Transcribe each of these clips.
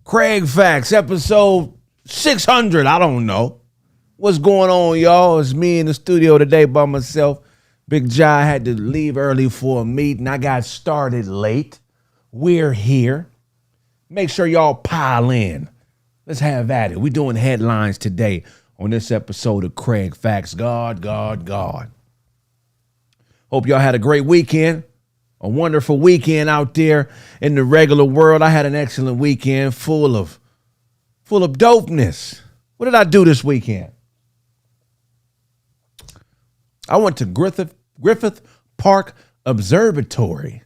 Kraig Facts, episode 600. I don't know. What's going on, y'all? It's me in the studio today by myself. Big Jai had to leave early for a meeting. I got started late. We're here. Make sure y'all pile in. Let's have at it. We're doing headlines today on this episode of Kraig Facts. God. Hope y'all had a great weekend. A wonderful weekend out there in the regular world. I had an excellent weekend full of dopeness. What did I do this weekend? I went to Griffith Park Observatory,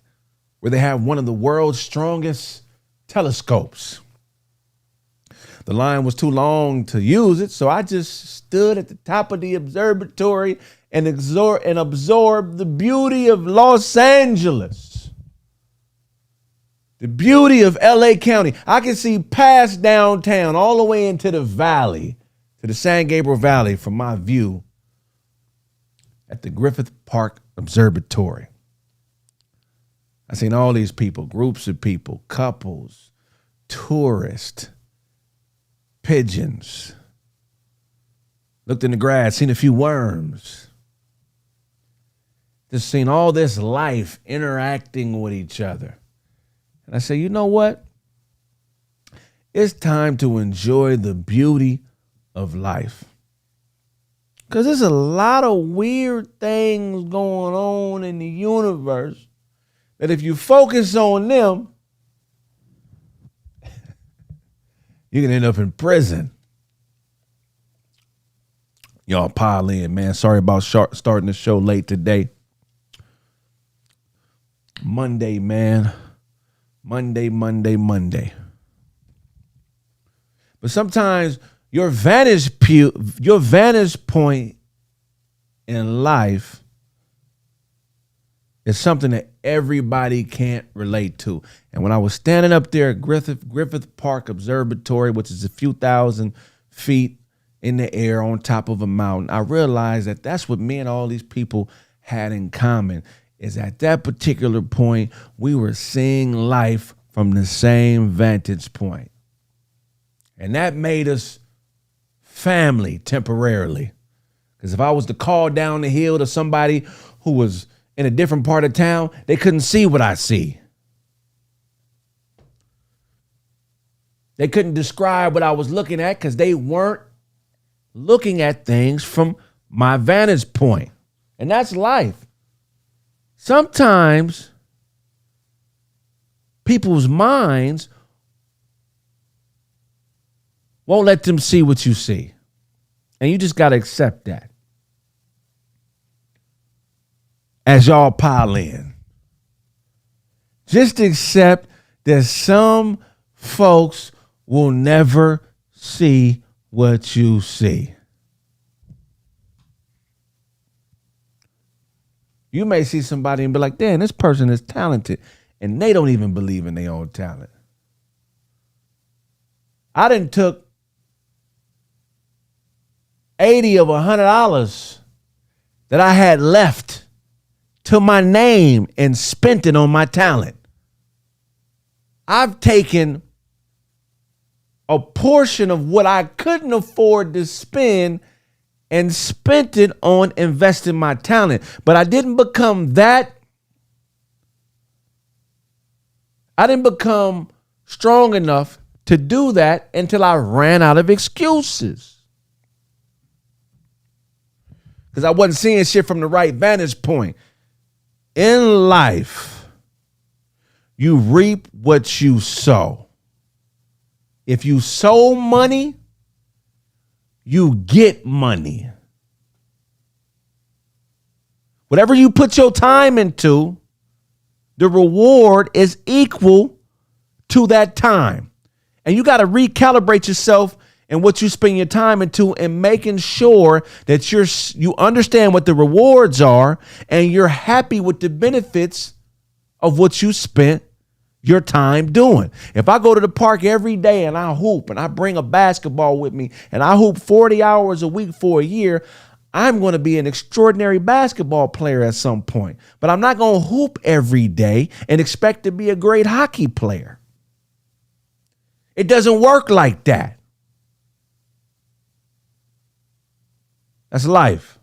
where they have one of the world's strongest telescopes. The line was too long to use it, so I just stood at the top of the observatory and absorb the beauty of Los Angeles, the beauty of LA County. I can see past downtown all the way into the valley, to the San Gabriel Valley from my view at the Griffith Park Observatory. I seen all these people, groups of people, couples, tourists, pigeons. Looked in the grass, seen a few worms. Just seen all this life interacting with each other. And I say, you know what? It's time to enjoy the beauty of life. Because there's a lot of weird things going on in the universe that if you focus on them, you can end up in prison. Y'all pile in, man. Sorry about starting the show late today. Monday, man. Monday. But sometimes your vantage point in life is something that everybody can't relate to. And when I was standing up there at Griffith Park Observatory, which is a few thousand feet in the air on top of a mountain, I realized that that's what me and all these people had in common. Is at that particular point, we were seeing life from the same vantage point. And that made us family temporarily. Because if I was to call down the hill to somebody who was in a different part of town, they couldn't see what I see. They couldn't describe what I was looking at because they weren't looking at things from my vantage point. And that's life. Sometimes people's minds won't let them see what you see. And you just got to accept that. As y'all pile in. Just accept that some folks will never see what you see. You may see somebody and be like, damn, this person is talented. And they don't even believe in their own talent. I done took $80 of $100 that I had left to my name and spent it on my talent. I've taken a portion of what I couldn't afford to spend and spent it on investing my talent. But I didn't become strong enough to do that until I ran out of excuses. Because I wasn't seeing shit from the right vantage point. In life, you reap what you sow. If you sow money, you get money. Whatever you put your time into, the reward is equal to that time. And you got to recalibrate yourself and what you spend your time into and making sure that you understand what the rewards are and you're happy with the benefits of what you spent your time doing. If I go to the park every day and I hoop and I bring a basketball with me and I hoop 40 hours a week for a year, I'm going to be an extraordinary basketball player at some point. But I'm not going to hoop every day and expect to be a great hockey player. It doesn't work like that. That's life.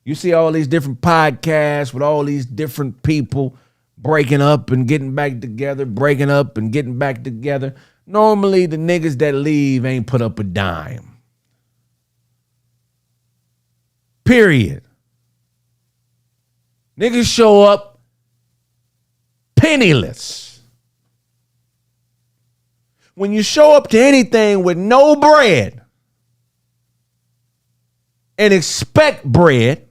You see all these different podcasts with all these different people breaking up and getting back together, breaking up and getting back together. Normally, the niggas that leave ain't put up a dime. Period. Niggas show up penniless. When you show up to anything with no bread and expect bread,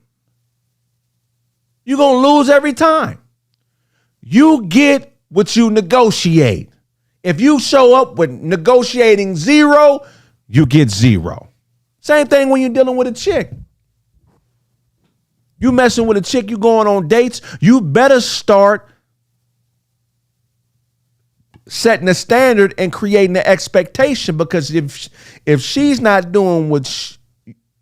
you're going to lose every time. You get what you negotiate. If you show up with negotiating zero, you get zero. Same thing when you're dealing with a chick. You messing with a chick, you going on dates, you better start setting a standard and creating an expectation, because if she's not doing what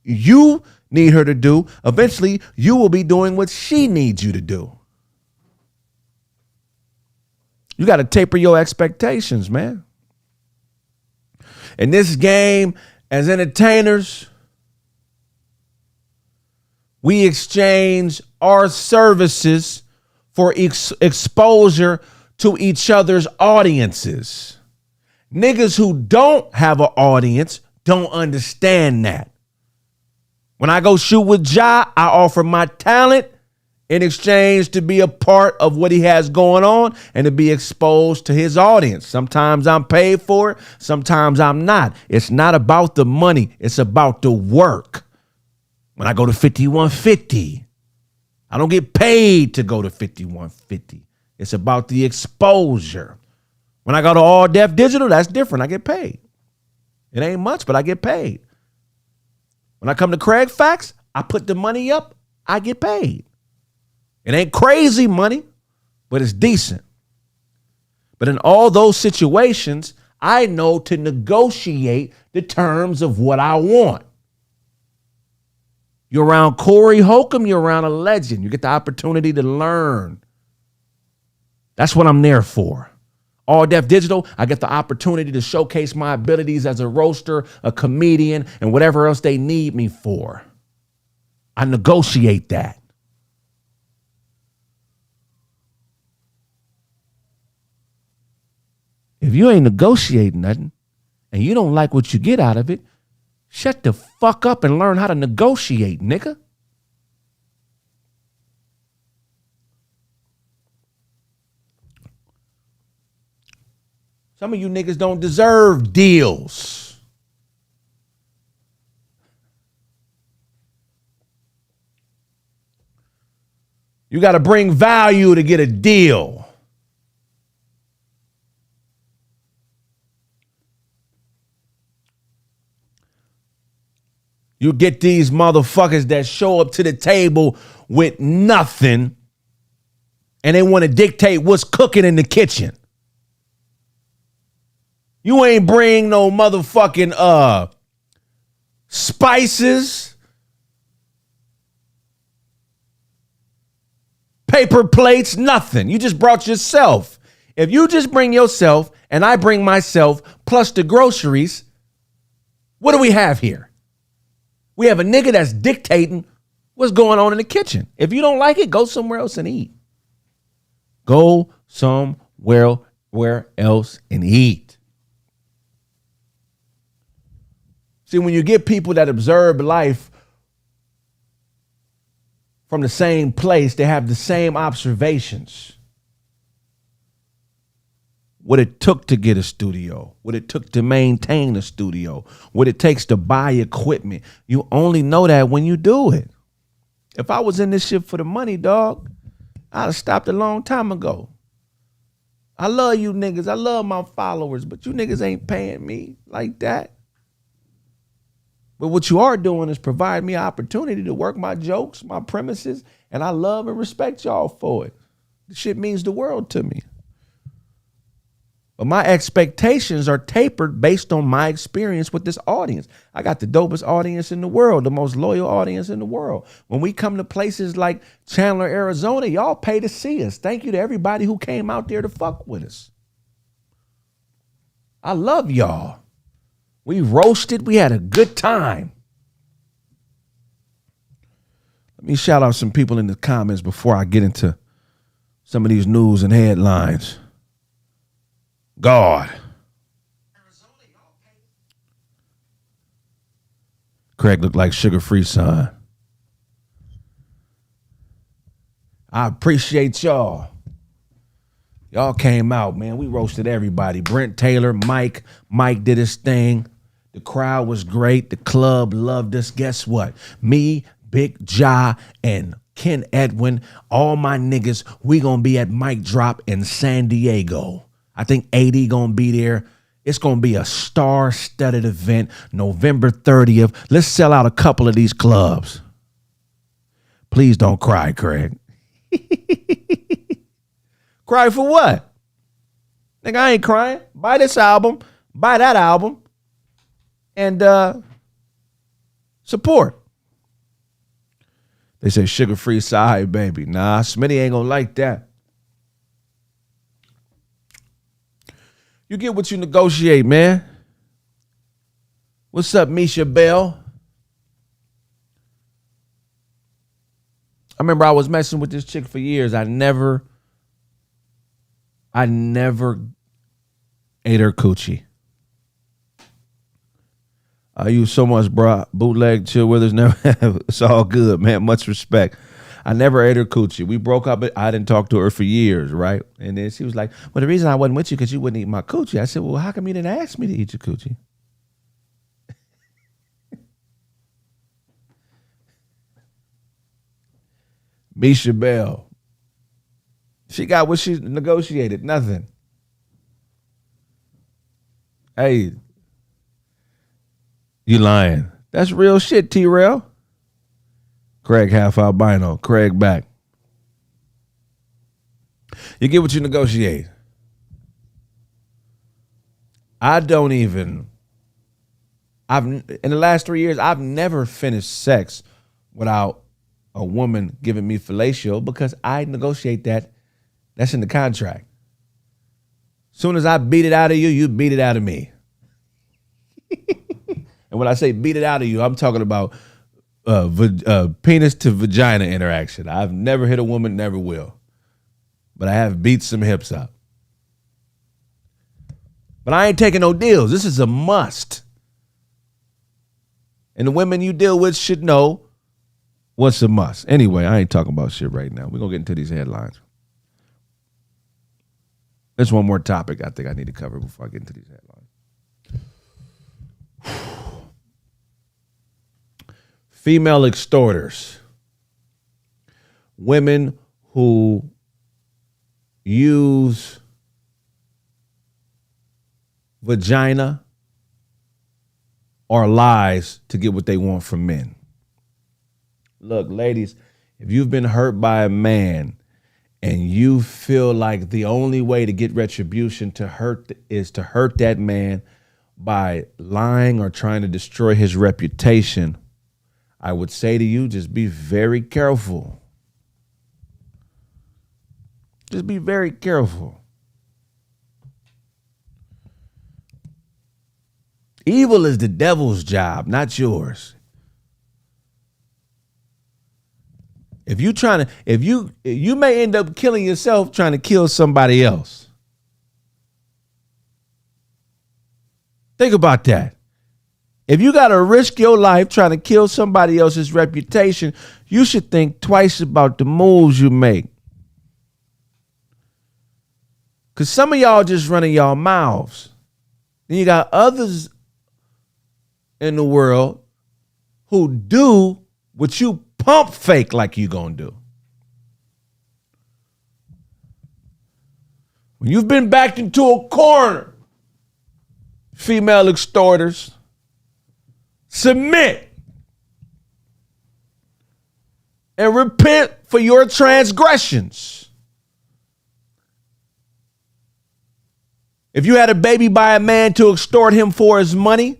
you need her to do, eventually you will be doing what she needs you to do. You got to taper your expectations, man. In this game, as entertainers, we exchange our services for exposure to each other's audiences. Niggas who don't have an audience don't understand that. When I go shoot with Ja, I offer my talent in exchange to be a part of what he has going on and to be exposed to his audience. Sometimes I'm paid for it, sometimes I'm not. It's not about the money, it's about the work. When I go to 5150, I don't get paid to go to 5150. It's about the exposure. When I go to All Def Digital, that's different. I get paid. It ain't much, but I get paid. When I come to Kraig Facts, I put the money up, I get paid. It ain't crazy money, but it's decent. But in all those situations, I know to negotiate the terms of what I want. You're around Corey Holcomb, you're around a legend. You get the opportunity to learn. That's what I'm there for. All Def Digital, I get the opportunity to showcase my abilities as a roaster, a comedian, and whatever else they need me for. I negotiate that. If you ain't negotiating nothing and you don't like what you get out of it, shut the fuck up and learn how to negotiate, nigga. Some of you niggas don't deserve deals. You got to bring value to get a deal. You get these motherfuckers that show up to the table with nothing and they want to dictate what's cooking in the kitchen. You ain't bring no motherfucking spices, paper plates, nothing. You just brought yourself. If you just bring yourself and I bring myself plus the groceries, what do we have here? We have a nigga that's dictating what's going on in the kitchen. If you don't like it, go somewhere else and eat. Go somewhere else and eat. See, when you get people that observe life from the same place, they have the same observations. What it took to get a studio, what it took to maintain a studio, what it takes to buy equipment. You only know that when you do it. If I was in this shit for the money, dog, I'd have stopped a long time ago. I love you niggas. I love my followers, but you niggas ain't paying me like that. But what you are doing is provide me an opportunity to work my jokes, my premises, and I love and respect y'all for it. This shit means the world to me. But my expectations are tapered based on my experience with this audience. I got the dopest audience in the world, the most loyal audience in the world. When we come to places like Chandler, Arizona, y'all pay to see us. Thank you to everybody who came out there to fuck with us. I love y'all. We roasted. We had a good time. Let me shout out some people in the comments before I get into some of these news and headlines. God. Kraig looked like sugar-free son. I appreciate y'all. Y'all came out, man. We roasted everybody. Brent Taylor, Mike. Mike did his thing. The crowd was great. The club loved us. Guess what? Me, Big Ja, and Ken Edwin, all my niggas, we gonna be at Mic Drop in San Diego. I think 80 gonna be there. It's gonna be a star-studded event, November 30th. Let's sell out a couple of these clubs. Please don't cry, Kraig. Cry for what? Nigga, I ain't crying. Buy this album, buy that album, and support. They say sugar-free side, baby. Nah, Smitty ain't gonna like that. You get what you negotiate, man. What's up, Misha Bell? I remember I was messing with this chick for years. I never ate her coochie. I use so much, bro. Bootleg, chill with us. Never have. It's all good, man. Much respect. I never ate her coochie. We broke up. I didn't talk to her for years, right? And then she was like, well, the reason I wasn't with you because you wouldn't eat my coochie. I said, well, how come you didn't ask me to eat your coochie? Misha Bell. She got what she negotiated. Nothing. Hey, you lying. That's real shit, T-Rail. Kraig half albino. Kraig back. You get what you negotiate. In the last 3 years, I've never finished sex without a woman giving me fellatio because I negotiate that. That's in the contract. Soon as I beat it out of you, you beat it out of me. And when I say beat it out of you, I'm talking about penis to vagina interaction. I've never hit a woman, never will. But I have beat some hips up. But I ain't taking no deals. This is a must. And the women you deal with should know what's a must. Anyway, I ain't talking about shit right now. We're going to get into these headlines. There's one more topic I think I need to cover before I get into these headlines. Female extorters. Women who use vagina or lies to get what they want from men. Look, ladies, if you've been hurt by a man and you feel like the only way to get retribution to hurt is to hurt that man by lying or trying to destroy his reputation, I would say to you, just be very careful. Just be very careful. Evil is the devil's job, not yours. If you may end up killing yourself trying to kill somebody else. Think about that. If you got to risk your life trying to kill somebody else's reputation, you should think twice about the moves you make. Because some of y'all just running y'all mouths. Then you got others in the world who do what you pump fake like you gonna do. When you've been backed into a corner, female extorters, submit and repent for your transgressions. If you had a baby by a man to extort him for his money,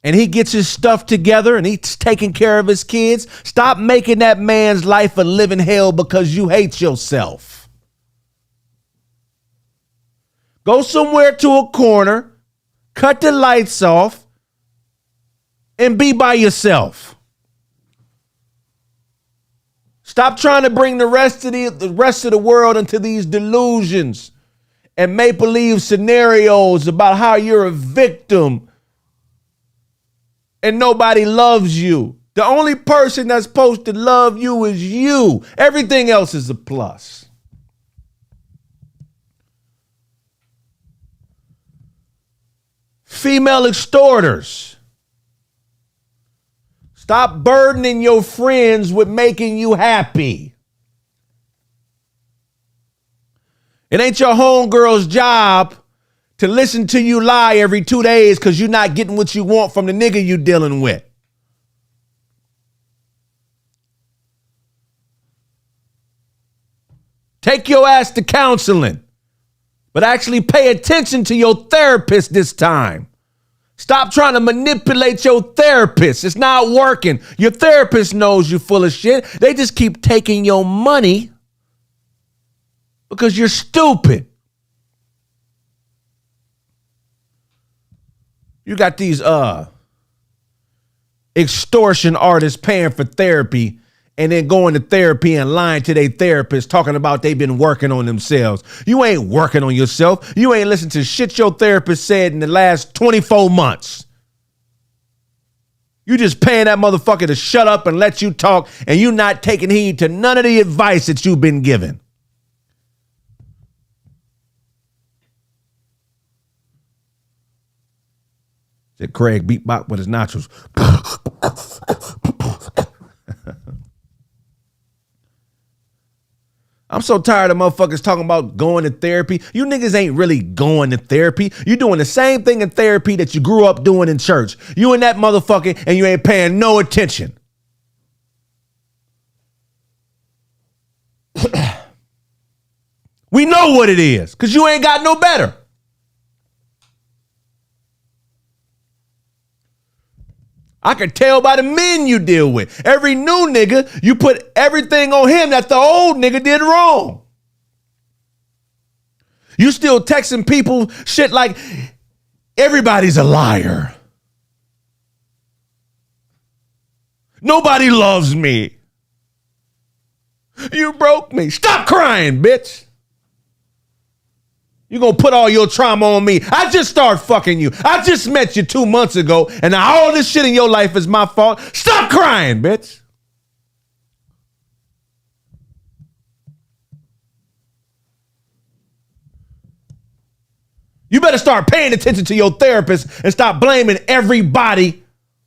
and he gets his stuff together and he's taking care of his kids, stop making that man's life a living hell because you hate yourself. Go somewhere to a corner, cut the lights off, and be by yourself. Stop trying to bring the rest of the world into these delusions and make-believe scenarios about how you're a victim and nobody loves you. The only person that's supposed to love you is you. Everything else is a plus. Female extorters. Stop burdening your friends with making you happy. It ain't your homegirl's job to listen to you lie every 2 days because you're not getting what you want from the nigga you dealing with. Take your ass to counseling, but actually pay attention to your therapist this time. Stop trying to manipulate your therapist. It's not working. Your therapist knows you're full of shit. They just keep taking your money because you're stupid. You got these extortion artists paying for therapy and then going to therapy and lying to their therapist talking about they've been working on themselves. You ain't working on yourself. You ain't listened to shit your therapist said in the last 24 months. You just paying that motherfucker to shut up and let you talk, and you not taking heed to none of the advice that you've been given. Said Kraig beatbox with his nachos. I'm so tired of motherfuckers talking about going to therapy. You niggas ain't really going to therapy. You doing the same thing in therapy that you grew up doing in church. You and that motherfucker, and you ain't paying no attention. We know what it is, because you ain't got no better. I can tell by the men you deal with. Every new nigga, you put everything on him that the old nigga did wrong. You still texting people shit like everybody's a liar. Nobody loves me. You broke me. Stop crying, bitch. You're going to put all your trauma on me. I just started fucking you. I just met you 2 months ago, and now all this shit in your life is my fault. Stop crying, bitch. You better start paying attention to your therapist and stop blaming everybody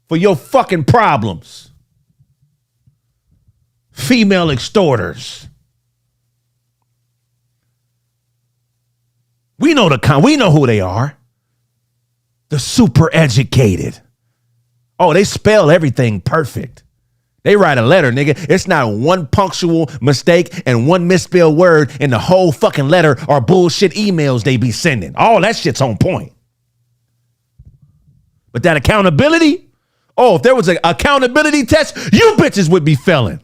for your fucking problems. Female extorters. We know we know who they are. The super educated. Oh, they spell everything perfect. They write a letter, nigga. It's not one punctual mistake and one misspelled word in the whole fucking letter or bullshit emails they be sending. All that shit's on point. But that accountability, oh, if there was an accountability test, you bitches would be failing.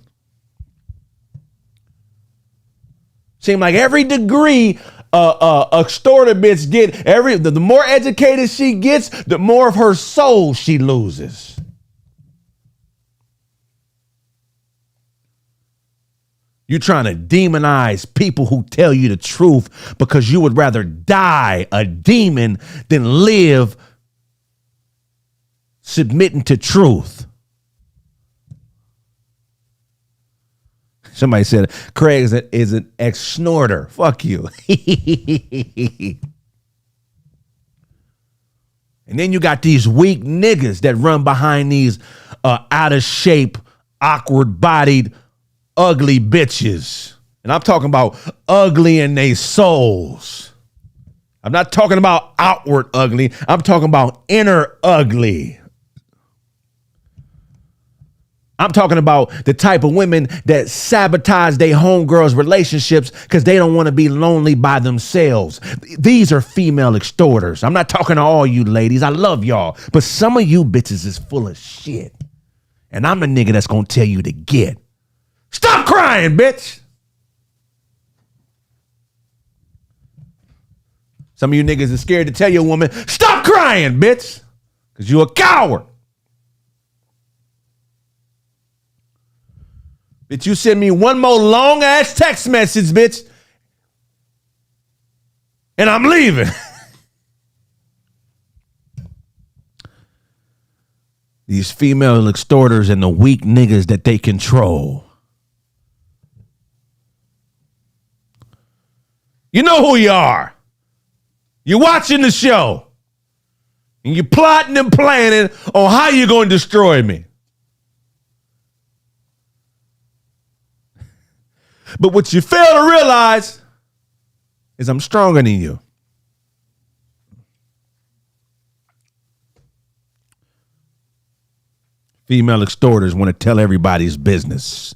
Seem like every degree extorter bitch get, the more educated she gets, the more of her soul she loses. You're trying to demonize people who tell you the truth because you would rather die a demon than live submitting to truth. Somebody said Kraig is an ex-snorter. Fuck you. And then you got these weak niggas that run behind these out of shape, awkward bodied, ugly bitches. And I'm talking about ugly in their souls. I'm not talking about outward ugly. I'm talking about inner ugly. I'm talking about the type of women that sabotage their homegirls' relationships because they don't want to be lonely by themselves. These are female extorters. I'm not talking to all you ladies. I love y'all. But some of you bitches is full of shit. And I'm the nigga that's going to tell you to get. Stop crying, bitch. Some of you niggas are scared to tell your woman, stop crying, bitch, because you a coward. Bitch, you send me one more long ass text message, bitch, and I'm leaving. These female extorters and the weak niggas that they control. You know who you are. You're watching the show. And you're plotting and planning on how you're going to destroy me. But what you fail to realize is I'm stronger than you. Female extorters want to tell everybody's business.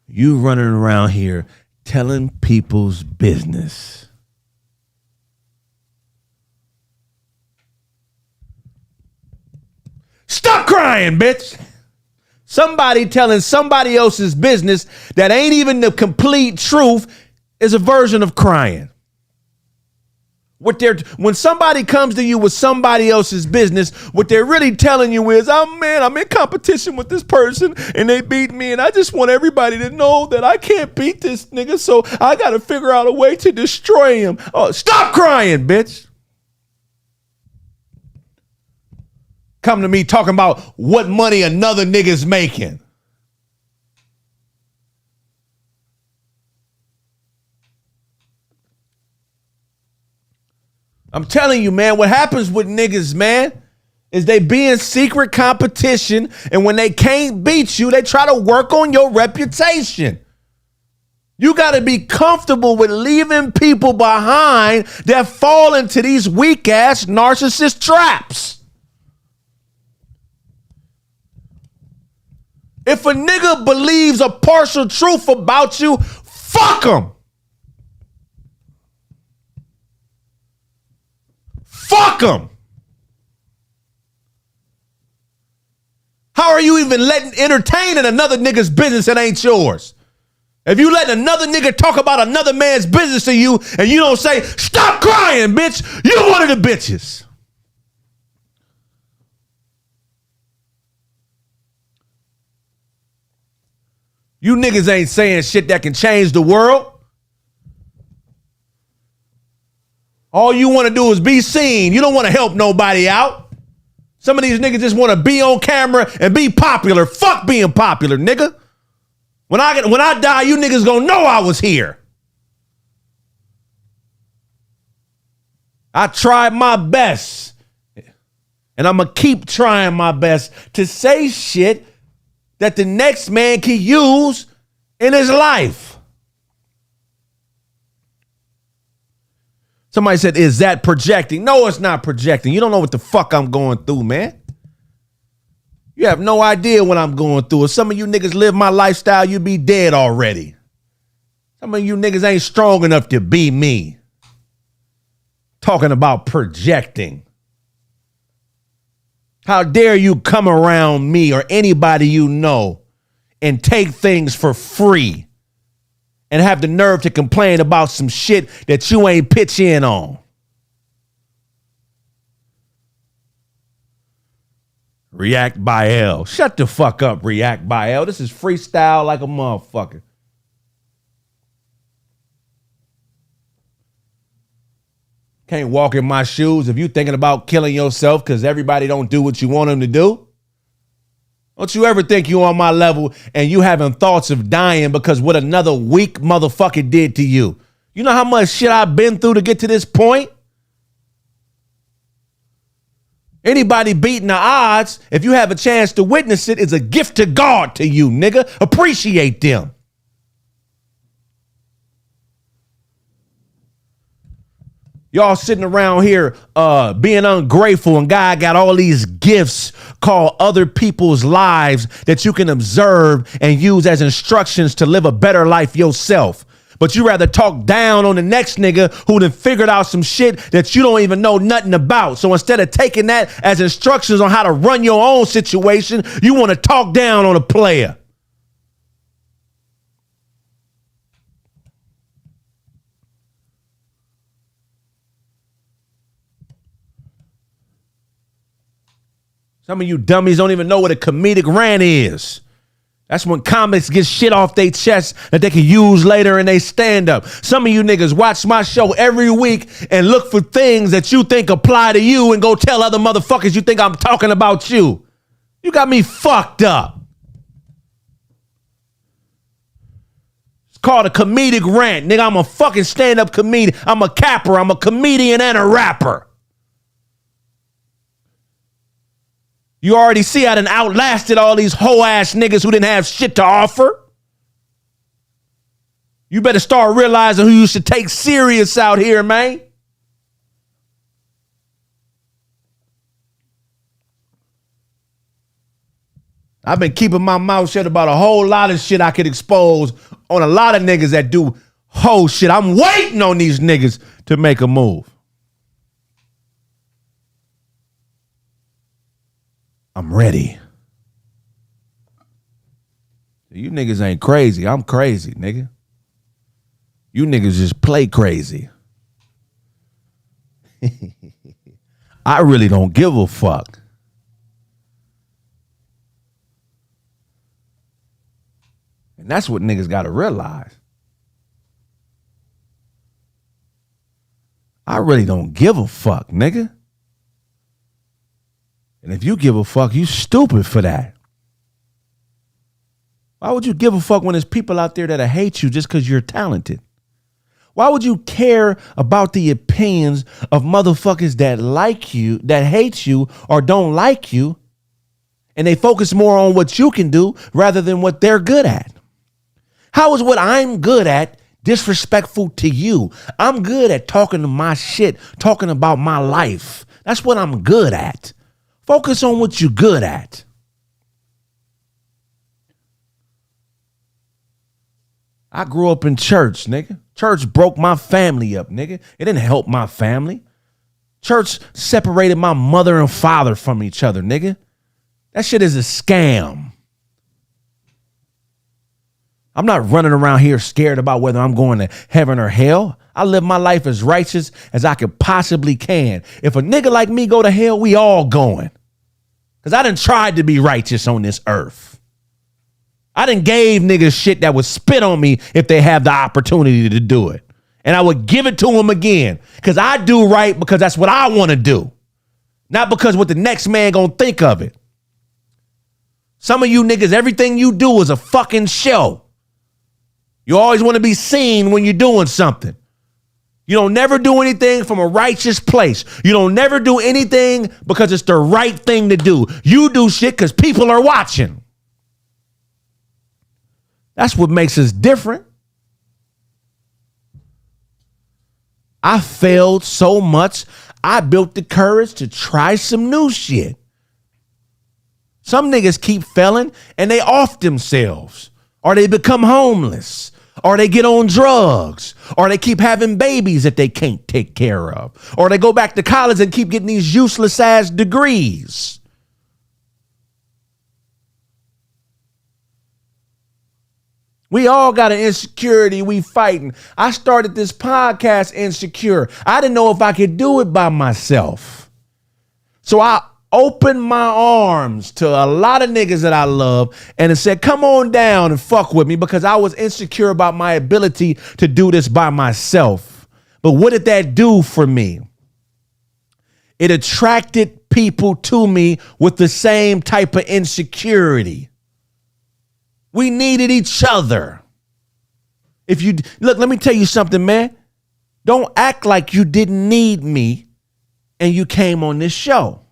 You running around here telling people's business. Stop crying, bitch. Somebody telling somebody else's business that ain't even the complete truth is a version of crying. When somebody comes to you with somebody else's business, what they're really telling you is, I'm in competition with this person and they beat me, and I just want everybody to know that I can't beat this nigga, so I got to figure out a way to destroy him. Oh, stop crying, bitch. Come to me talking about what money another nigga's making. I'm telling you, man, what happens with niggas, man, is they be in secret competition, and when they can't beat you, they try to work on your reputation. You got to be comfortable with leaving people behind that fall into these weak-ass narcissist traps. If a nigga believes a partial truth about you, fuck him. Fuck them. How are you even entertaining another nigga's business that ain't yours? If you letting another nigga talk about another man's business to you and you don't say, stop crying, bitch, you one of the bitches. You niggas ain't saying shit that can change the world. All you want to do is be seen. You don't want to help nobody out. Some of these niggas just want to be on camera and be popular. Fuck being popular, nigga. When I die, you niggas gonna know I was here. I tried my best, and I'm gonna keep trying my best to say shit that the next man can use in his life. Somebody said, is that projecting? No, it's not projecting. You don't know what the fuck I'm going through, man. You have no idea what I'm going through. If some of you niggas live my lifestyle, you'd be dead already. Some of you niggas ain't strong enough to be me. Talking about projecting. How dare you come around me or anybody you know and take things for free and have the nerve to complain about some shit that you ain't pitch in on. React by L. Shut the fuck up, React by L. This is freestyle like a motherfucker. Can't walk in my shoes if you thinking about killing yourself because everybody don't do what you want them to do. Don't you ever think you on my level and you having thoughts of dying because what another weak motherfucker did to you. You know how much shit I've been through to get to this point? Anybody beating the odds, if you have a chance to witness it, is a gift to God to you, nigga. Appreciate them. Y'all sitting around here being ungrateful, and God got all these gifts called other people's lives that you can observe and use as instructions to live a better life yourself. But you rather talk down on the next nigga who done figured out some shit that you don't even know nothing about. So instead of taking that as instructions on how to run your own situation, you want to talk down on a player. Some of you dummies don't even know what a comedic rant is. That's when comics get shit off their chest that they can use later in they stand up. Some of you niggas watch my show every week and look for things that you think apply to you and go tell other motherfuckers you think I'm talking about you. You got me fucked up. It's called a comedic rant. Nigga, I'm a fucking stand-up comedian. I'm a capper. I'm a comedian and a rapper. You already see I done outlasted all these hoe-ass niggas who didn't have shit to offer. You better start realizing who you should take serious out here, man. I've been keeping my mouth shut about a whole lot of shit I could expose on a lot of niggas that do hoe shit. I'm waiting on these niggas to make a move. I'm ready. You niggas ain't crazy. I'm crazy, nigga. You niggas just play crazy. I really don't give a fuck. And that's what niggas gotta realize. I really don't give a fuck, nigga. And if you give a fuck, you stupid for that. Why would you give a fuck when there's people out there that hate you just because you're talented? Why would you care about the opinions of motherfuckers that like you, that hate you, or don't like you, and they focus more on what you can do rather than what they're good at? How is what I'm good at disrespectful to you? I'm good at talking to my shit, talking about my life. That's what I'm good at. Focus on what you're good at. I grew up in church, nigga. Church broke my family up, nigga. It didn't help my family. Church separated my mother and father from each other, nigga. That shit is a scam. I'm not running around here scared about whether I'm going to heaven or hell. I live my life as righteous as I could possibly can. If a nigga like me go to hell, we all going. Because I done tried to be righteous on this earth. I done gave niggas shit that would spit on me if they have the opportunity to do it. And I would give it to them again. Because I do right because that's what I want to do. Not because what the next man gonna think of it. Some of you niggas, everything you do is a fucking show. You always want to be seen when you're doing something. You don't never do anything from a righteous place. You don't never do anything because it's the right thing to do. You do shit because people are watching. That's what makes us different. I failed so much, I built the courage to try some new shit. Some niggas keep failing and they off themselves, or they become homeless, or they get on drugs, or they keep having babies that they can't take care of, or they go back to college and keep getting these useless ass degrees. We all got an insecurity we fighting. I started this podcast insecure. I didn't know if I could do it by myself. So I opened my arms to a lot of niggas that I love and it said, come on down and fuck with me, because I was insecure about my ability to do this by myself. But what did that do for me? It attracted people to me with the same type of insecurity. We needed each other. If you look, let me tell you something, man. Don't act like you didn't need me and you came on this show.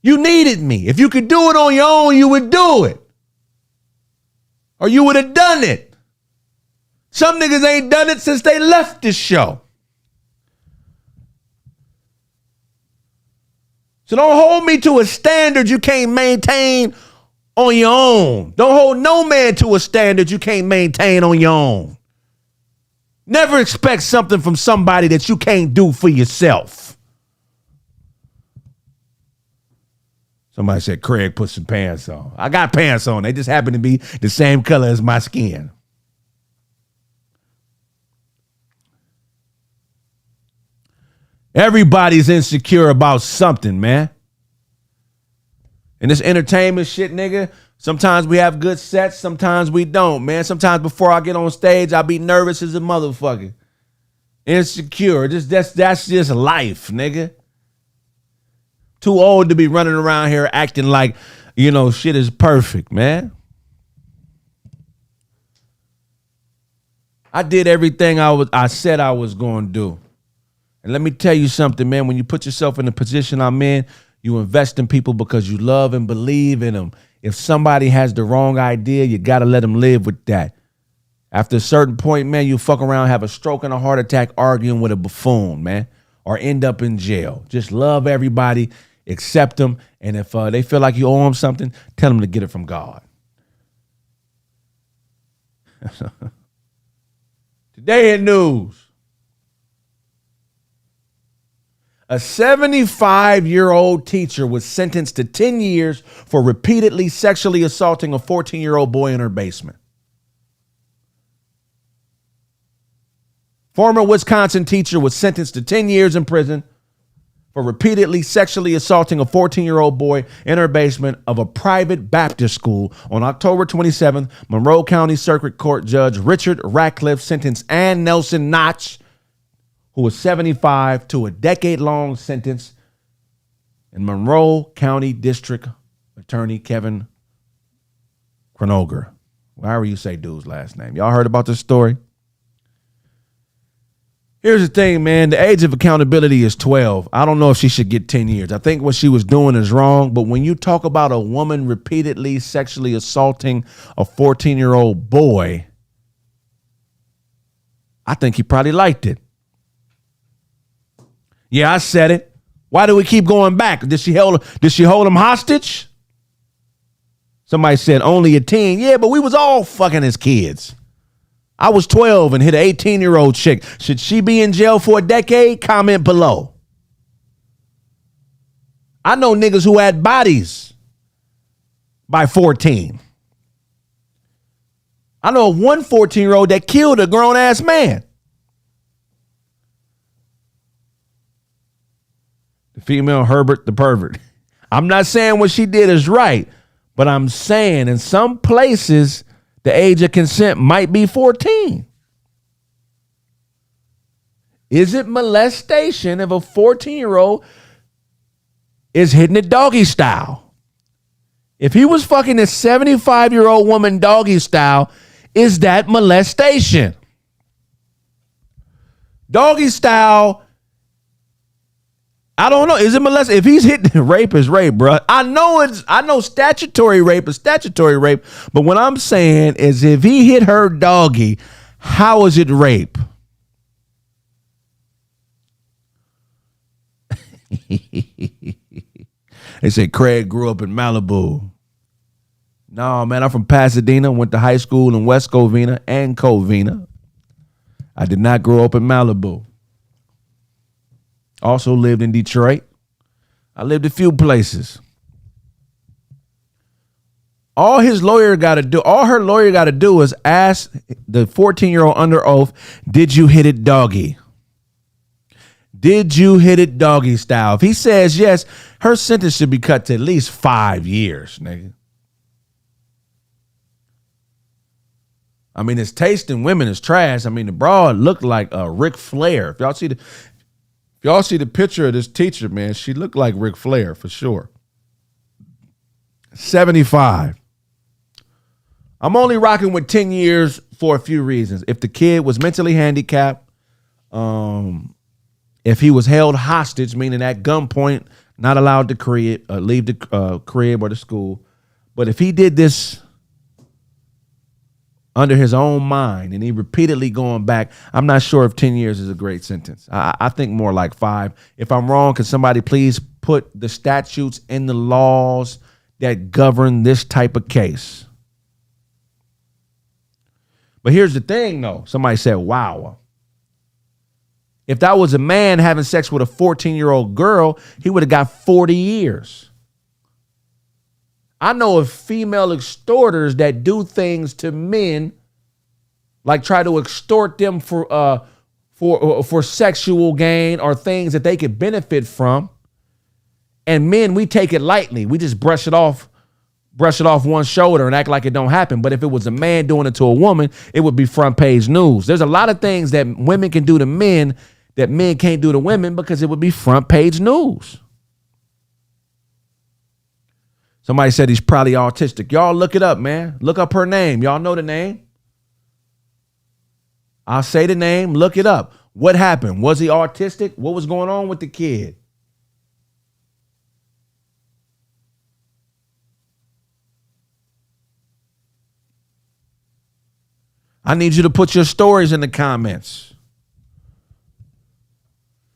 You needed me. If you could do it on your own, you would do it. Or you would have done it. Some niggas ain't done it since they left this show. So don't hold me to a standard you can't maintain on your own. Don't hold no man to a standard you can't maintain on your own. Never expect something from somebody that you can't do for yourself. Somebody said Kraig put some pants on. I got pants on. They just happen to be the same color as my skin. Everybody's insecure about something, man. And this entertainment shit, nigga, sometimes we have good sets, sometimes we don't, man. Sometimes before I get on stage, I'll be nervous as a motherfucker. Insecure. That's just life, nigga. Too old to be running around here acting like, shit is perfect, man. I did everything I said I was going to do. And let me tell you something, man. When you put yourself in the position I'm in, you invest in people because you love and believe in them. If somebody has the wrong idea, you got to let them live with that. After a certain point, man, you fuck around, have a stroke and a heart attack arguing with a buffoon, man, or end up in jail. Just love everybody, accept them, and if they feel like you owe them something, tell them to get it from God. Today in news, a 75-year-old teacher was sentenced to 10 years for repeatedly sexually assaulting a 14-year-old boy in her basement. Former Wisconsin teacher was sentenced to 10 years in prison for repeatedly sexually assaulting a 14-year-old boy in her basement of a private Baptist school. On October 27th, Monroe County Circuit Court Judge Richard Ratcliffe sentenced Ann Nelson Notch, who was 75, to a decade-long sentence, and Monroe County District Attorney Kevin Kronoger. However you say dude's last name. Y'all heard about this story? Here's the thing, man. The age of accountability is 12. I don't know if she should get 10 years. I think what she was doing is wrong. But when you talk about a woman repeatedly sexually assaulting a 14-year-old boy, I think he probably liked it. Yeah, I said it. Why do we keep going back? Did she hold him hostage? Somebody said only a teen. Yeah, but we was all fucking as kids. I was 12 and hit an 18-year-old chick. Should she be in jail for a decade? Comment below. I know niggas who had bodies by 14. I know one 14-year-old that killed a grown-ass man. The female Herbert the pervert. I'm not saying what she did is right, but I'm saying in some places the age of consent might be 14. Is it molestation if a 14-year-old is hitting it doggy style? If he was fucking a 75-year-old woman doggy style, is that molestation? Doggy style, I don't know. Is it molestation? If he's hitting rape is rape, bro. I know statutory rape is statutory rape, but what I'm saying is if he hit her doggy, how is it rape? They say Kraig grew up in Malibu. No, man, I'm from Pasadena, went to high school in West Covina and Covina. I did not grow up in Malibu. Also lived in Detroit. I lived a few places. All her lawyer got to do is ask the 14-year-old under oath, did you hit it doggy? Did you hit it doggy style? If he says yes, her sentence should be cut to at least 5 years, nigga. I mean, his taste in women is trash. I mean, the broad looked like a Ric Flair. If y'all see the picture of this teacher, man, she looked like Ric Flair for sure. 75. I'm only rocking with 10 years for a few reasons. If the kid was mentally handicapped, if he was held hostage, meaning at gunpoint, not allowed to leave the crib or the school. But if he did this under his own mind and he repeatedly going back, I'm not sure if 10 years is a great sentence. I think more like 5. If I'm wrong, can somebody please put the statutes and the laws that govern this type of case? But here's the thing, though. Somebody said, wow. If that was a man having sex with a 14-year-old girl, he would have got 40 years. I know of female extorters that do things to men, like try to extort them for for sexual gain or things that they could benefit from. And men, we take it lightly. We just brush it off one shoulder and act like it don't happen. But if it was a man doing it to a woman, it would be front page news. There's a lot of things that women can do to men that men can't do to women because it would be front page news. Somebody said he's probably autistic. Y'all look it up, man. Look up her name. Y'all know the name. I'll say the name. Look it up. What happened? Was he autistic? What was going on with the kid? I need you to put your stories in the comments.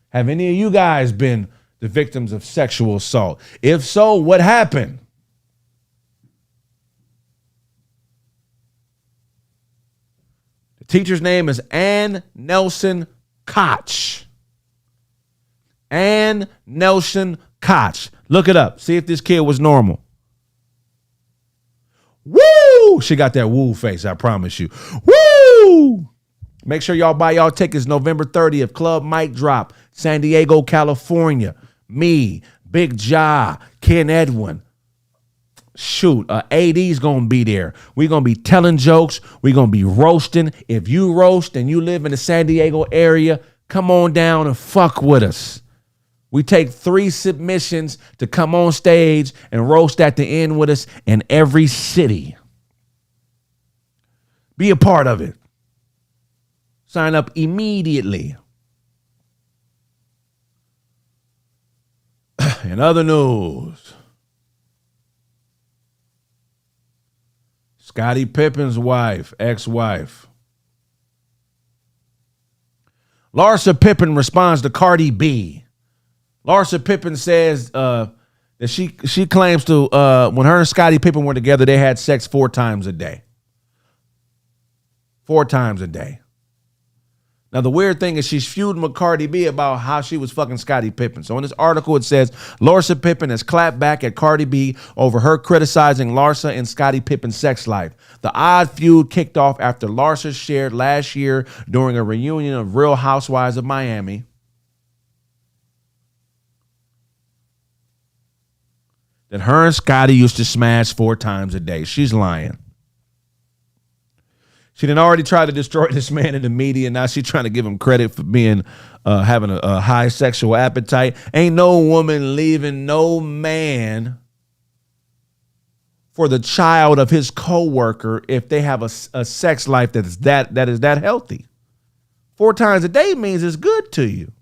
Have any of you guys been the victims of sexual assault? If so, what happened? The teacher's name is Ann Nelson Koch. Ann Nelson Koch. Look it up. See if this kid was normal. Woo! She got that woo face, I promise you. Woo! Make sure y'all buy y'all tickets November 30th. Club Mic Drop, San Diego, California. Me, Big Ja, Ken Edwin. Shoot, AD's going to be there. We're going to be telling jokes. We're going to be roasting. If you roast and you live in the San Diego area, come on down and fuck with us. We take 3 submissions to come on stage and roast at the end with us in every city. Be a part of it. Sign up immediately. In other news, Scottie Pippen's wife, ex-wife. Larsa Pippen responds to Cardi B. Larsa Pippen says that she claims to when her and Scottie Pippen were together, they had sex 4 times a day. 4 times a day. Now, the weird thing is she's feuding with Cardi B about how she was fucking Scottie Pippen. So in this article, it says Larsa Pippen has clapped back at Cardi B over her criticizing Larsa and Scottie Pippen's sex life. The odd feud kicked off after Larsa shared last year during a reunion of Real Housewives of Miami that her and Scottie used to smash 4 times a day. She's lying. She done already tried to destroy this man in the media. Now she's trying to give him credit for being having a high sexual appetite. Ain't no woman leaving no man for the child of his coworker if they have a sex life that is that healthy. 4 times a day means it's good to you.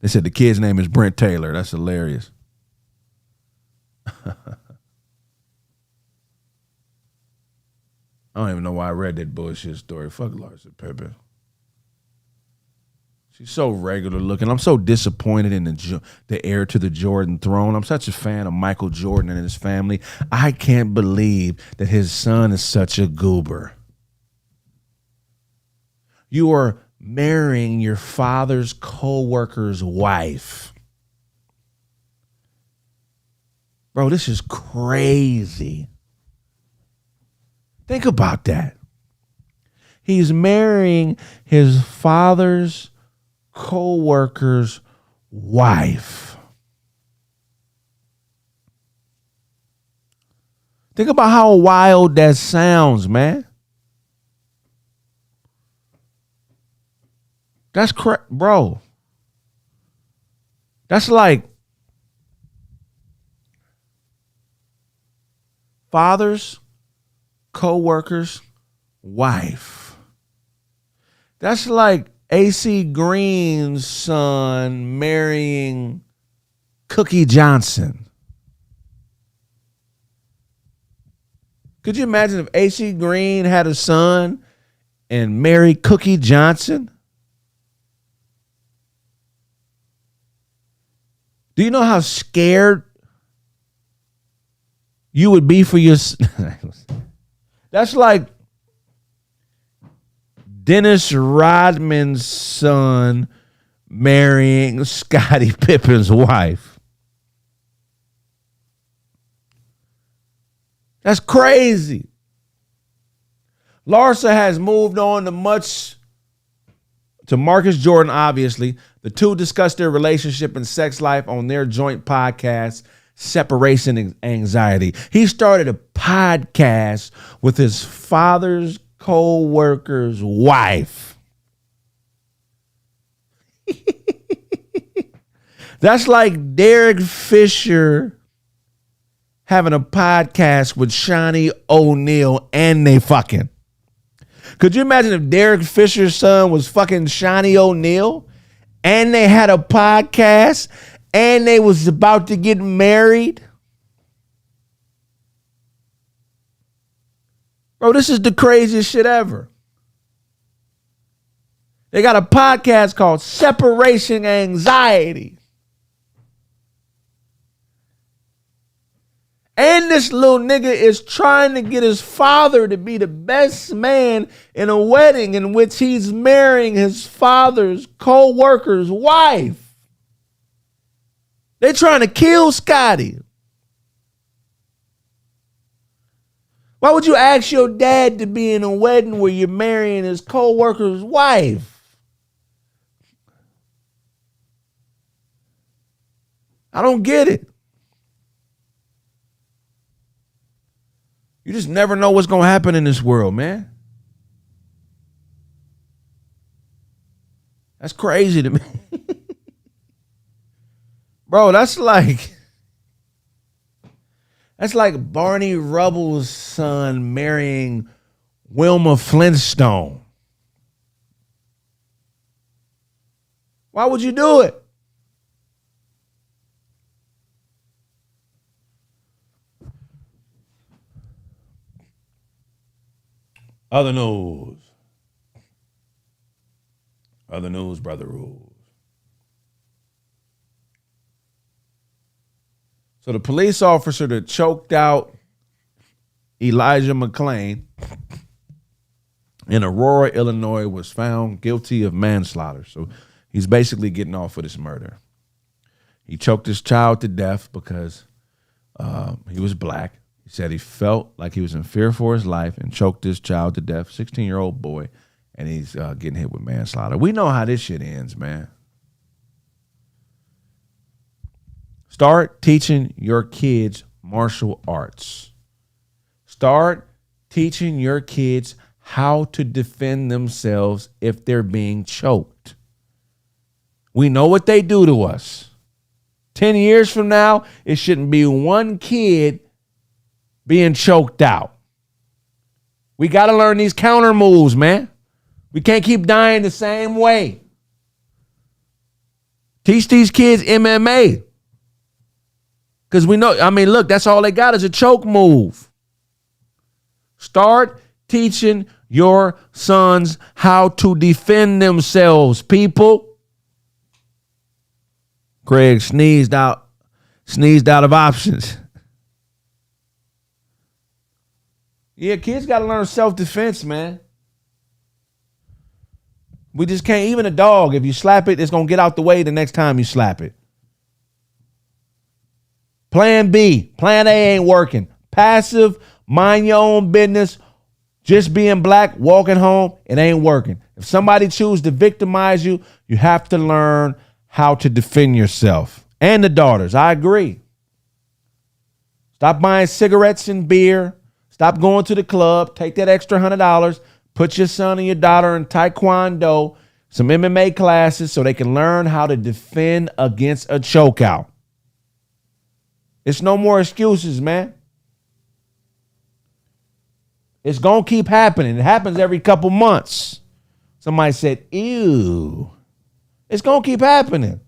They said the kid's name is Brent Taylor. That's hilarious. I don't even know why I read that bullshit story. Fuck Larsa Pippen. She's so regular looking. I'm so disappointed in the heir to the Jordan throne. I'm such a fan of Michael Jordan and his family. I can't believe that his son is such a goober. You are marrying your father's co-worker's wife. Bro, this is crazy. Think about that. He's marrying his father's co-worker's wife. Think about how wild that sounds, man. That's bro. That's like father's co-worker's wife. That's like AC Green's son marrying Cookie Johnson. Could you imagine if AC Green had a son and married Cookie Johnson? Do you know how scared you would be for your... That's like Dennis Rodman's son marrying Scottie Pippen's wife. That's crazy. Larsa has moved on to Marcus Jordan, obviously. The two discussed their relationship and sex life on their joint podcast, Separation Anxiety. He started a podcast with his father's co-worker's wife. That's like Derek Fisher having a podcast with Shawnee O'Neal and they fucking. Could you imagine if Derek Fisher's son was fucking Shawnee O'Neal and they had a podcast and they was about to get married? Bro, this is the craziest shit ever. They got a podcast called Separation Anxiety. And this little nigga is trying to get his father to be the best man in a wedding in which he's marrying his father's co-worker's wife. They're trying to kill Scotty. Why would you ask your dad to be in a wedding where you're marrying his co-worker's wife? I don't get it. You just never know what's going to happen in this world, man. That's crazy to me. Bro, that's like Barney Rubble's son marrying Wilma Flintstone. Why would you do it? Other news, brother rules. So the police officer that choked out Elijah McClain in Aurora, Illinois, was found guilty of manslaughter. So he's basically getting off for this murder. He choked his child to death because he was black. He said he felt like he was in fear for his life and choked his child to death, 16-year-old boy, and he's getting hit with manslaughter. We know how this shit ends, man. Start teaching your kids martial arts. Start teaching your kids how to defend themselves if they're being choked. We know what they do to us. 10 years from now, it shouldn't be one kid being choked out. We got to learn these counter moves, man. We can't keep dying the same way. Teach these kids MMA. Because we know, look, that's all they got is a choke move. Start teaching your sons how to defend themselves, people. Kraig sneezed out of options. Yeah, kids got to learn self-defense, man. We just can't, even a dog, if you slap it, it's going to get out the way the next time you slap it. Plan B, plan A ain't working. Passive, mind your own business, just being black, walking home, it ain't working. If somebody chooses to victimize you, you have to learn how to defend yourself. And the daughters, I agree. Stop buying cigarettes and beer. Stop going to the club. Take that extra $100. Put your son and your daughter in taekwondo, some MMA classes so they can learn how to defend against a chokeout. It's no more excuses, man. It's going to keep happening. It happens every couple months. Somebody said, ew. It's going to keep happening.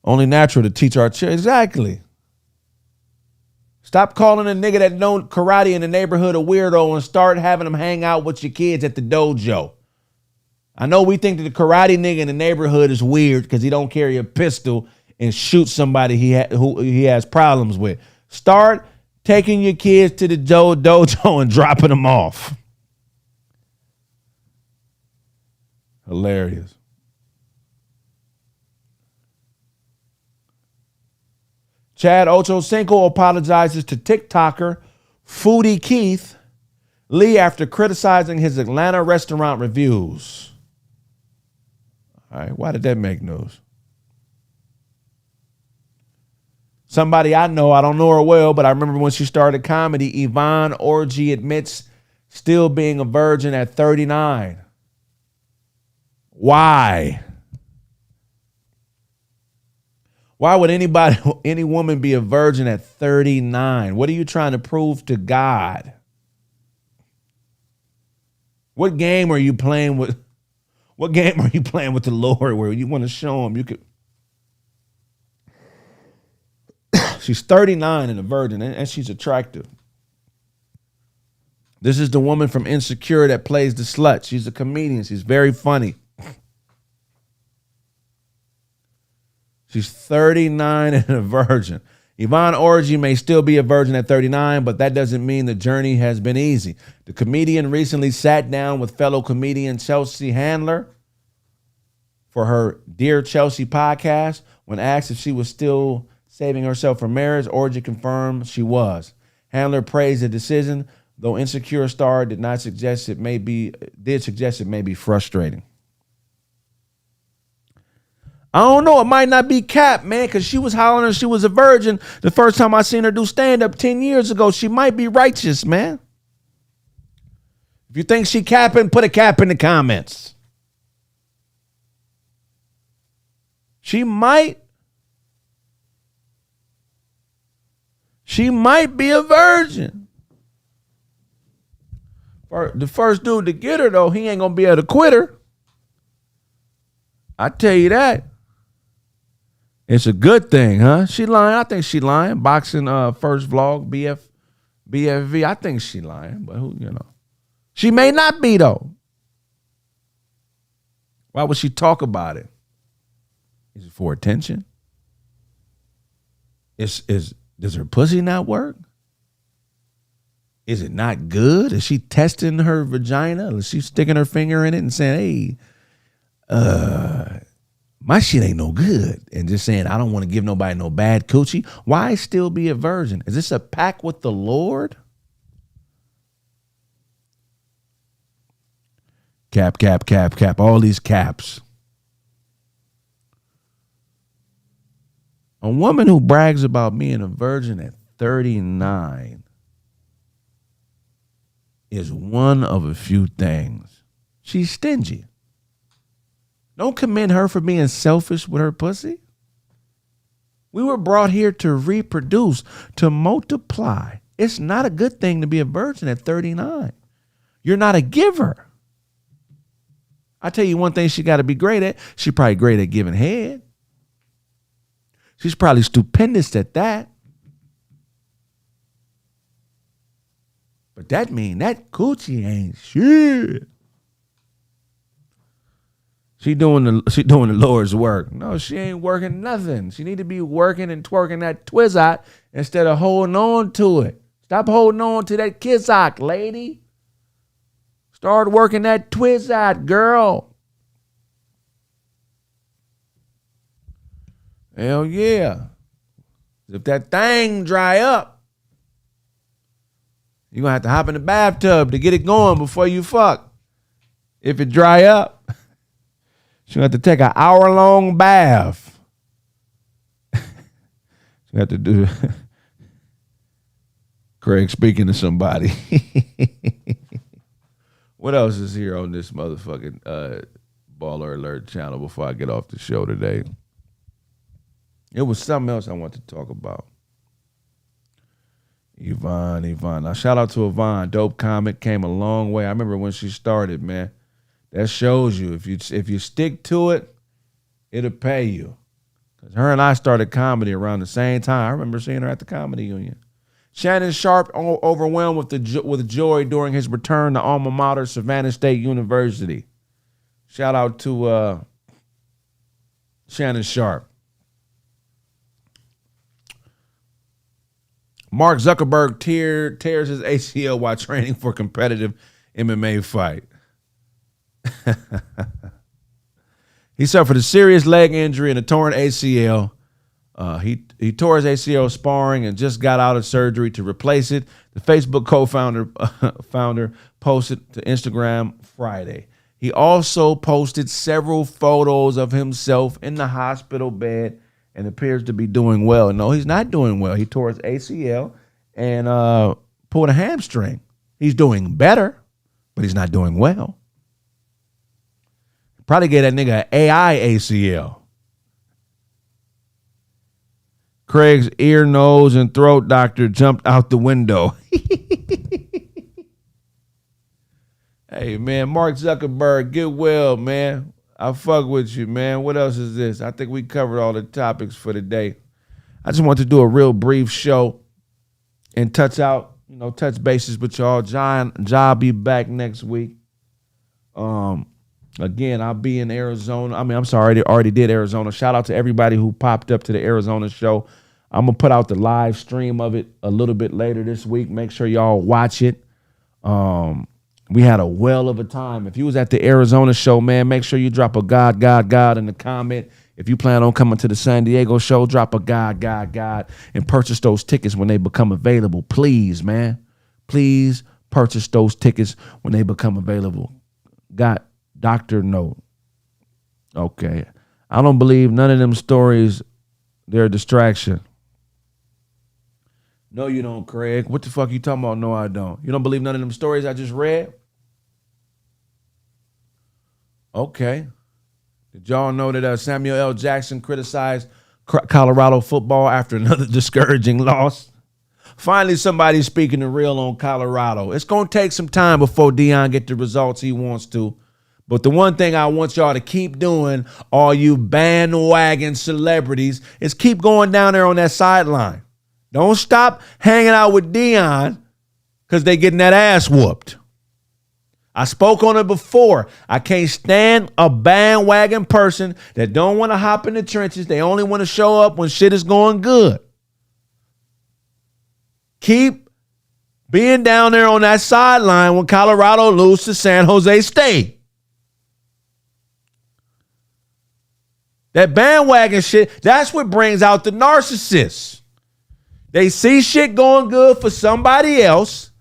Only natural to teach our children. Exactly. Stop calling a nigga that know karate in the neighborhood a weirdo and start having them hang out with your kids at the dojo. I know we think that the karate nigga in the neighborhood is weird because he don't carry a pistol and shoot somebody who he has problems with. Start taking your kids to the dojo and dropping them off. Hilarious. Chad Ochocinco apologizes to TikToker Foodie Keith Lee after criticizing his Atlanta restaurant reviews. All right, why did that make news? Somebody I know, I don't know her well, but I remember when she started comedy, Yvonne Orji admits still being a virgin at 39. Why? Why would any woman be a virgin at 39? What are you trying to prove to God? What game are you playing with? What game are you playing with the Lord where you want to show him you could? She's 39 and a virgin, and she's attractive. This is the woman from Insecure that plays the slut. She's a comedian. She's very funny. She's 39 and a virgin. Yvonne Orji may still be a virgin at 39, but that doesn't mean the journey has been easy. The comedian recently sat down with fellow comedian Chelsea Handler for her Dear Chelsea podcast. When asked if she was still saving herself for marriage, Orji confirmed she was. Handler praised the decision, though Insecure star did suggest it may be frustrating. I don't know. It might not be cap, man, because she was hollering she was a virgin the first time I seen her do stand-up 10 years ago. She might be righteous, man. If you think she capping, put a cap in the comments. She might be a virgin. The first dude to get her, though, he ain't going to be able to quit her. I tell you that. It's a good thing, huh? She lying. I think she lying. Boxing first vlog, BFV. I think she lying, but who, She may not be, though. Why would she talk about it? Is it for attention? Does her pussy not work? Is it not good? Is she testing her vagina? Is she sticking her finger in it and saying, hey, my shit ain't no good, and just saying, I don't want to give nobody no bad coochie? Why still be a virgin? Is this a pact with the Lord? Cap, cap, cap, cap, all these caps. A woman who brags about being a virgin at 39 is one of a few things. She's stingy. Don't commend her for being selfish with her pussy. We were brought here to reproduce, to multiply. It's not a good thing to be a virgin at 39. You're not a giver. I tell you one thing she got to be great at. She's probably great at giving head. She's probably stupendous at that. But that mean that coochie ain't shit. She doing the Lord's work. No, she ain't working nothing. She need to be working and twerking that twizzot instead of holding on to it. Stop holding on to that kizzock, lady. Start working that twizzot, girl. Hell yeah. If that thing dry up, you're going to have to hop in the bathtub to get it going before you fuck. If it dry up, she'll have to take an hour-long bath. She'll have to do Kraig speaking to somebody. What else is here on this motherfucking Baller Alert channel before I get off the show today? It was something else I want to talk about. Yvonne. Now, shout out to Yvonne. Dope comic, came a long way. I remember when she started, man. That shows you if you stick to it, it'll pay you. Because her and I started comedy around the same time. I remember seeing her at the Comedy Union. Shannon Sharp overwhelmed with joy during his return to alma mater, Savannah State University. Shout out to Shannon Sharp. Mark Zuckerberg tears his ACL while training for competitive MMA fight. He suffered a serious leg injury and a torn ACL He tore his ACL sparring and just got out of surgery to replace it. The Facebook co-founder founder posted to Instagram Friday. He also posted several photos of himself in the hospital bed and appears to be doing well. No, he's not doing well. He tore his ACL and pulled a hamstring. He's doing better, but he's not doing well. Probably gave that nigga an AI ACL. Kraig's ear, nose, and throat doctor jumped out the window. Hey, man, Mark Zuckerberg, get well, man. I fuck with you, man. What else is this? I think we covered all the topics for today. I just want to do a real brief show and touch bases with y'all. John, I'll be back next week. Again, I'll be in Arizona. I already did Arizona. Shout out to everybody who popped up to the Arizona show. I'm going to put out the live stream of it a little bit later this week. Make sure y'all watch it. We had a well of a time. If you was at the Arizona show, man, make sure you drop a God in the comment. If you plan on coming to the San Diego show, drop a God, and purchase those tickets when they become available. Please, man. Please purchase those tickets when they become available. Got Doctor Note. Okay. I don't believe none of them stories. They're a distraction. No, you don't, Kraig. What the fuck you talking about? No, I don't. You don't believe none of them stories I just read? Okay. Did y'all know that Samuel L. Jackson criticized Colorado football after another discouraging loss? Finally, somebody's speaking the real on Colorado. It's going to take some time before Deion get the results he wants to. But the one thing I want y'all to keep doing, all you bandwagon celebrities, is keep going down there on that sideline. Don't stop hanging out with Deion because they getting that ass whooped. I spoke on it before. I can't stand a bandwagon person that don't want to hop in the trenches. They only want to show up when shit is going good. Keep being down there on that sideline when Colorado loses to San Jose State. That bandwagon shit, that's what brings out the narcissists. They see shit going good for somebody else,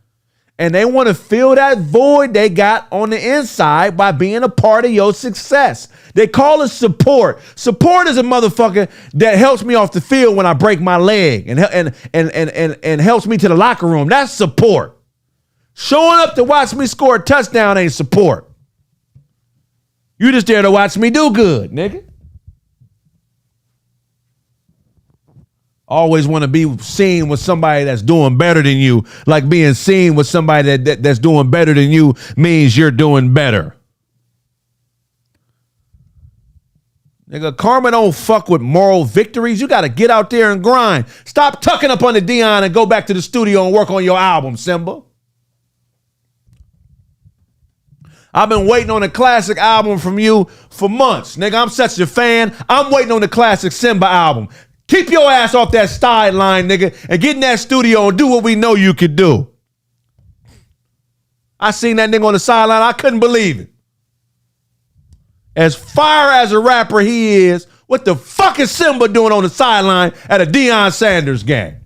and they want to fill that void they got on the inside by being a part of your success. They call it support. Support is a motherfucker that helps me off the field when I break my leg and helps me to the locker room. That's support. Showing up to watch me score a touchdown ain't support. You just there to watch me do good, nigga. Always want to be seen with somebody that's doing better than you. Like being seen with somebody that's doing better than you means you're doing better. Nigga, karma don't fuck with moral victories. You got to get out there and grind. Stop tucking up on the Deion and go back to the studio and work on your album, Simba. I've been waiting on a classic album from you for months. Nigga, I'm such a fan. I'm waiting on the classic Simba album. Keep your ass off that sideline, nigga, and get in that studio and do what we know you could do. I seen that nigga on the sideline. I couldn't believe it. As fire as a rapper he is, what the fuck is Simba doing on the sideline at a Deion Sanders game?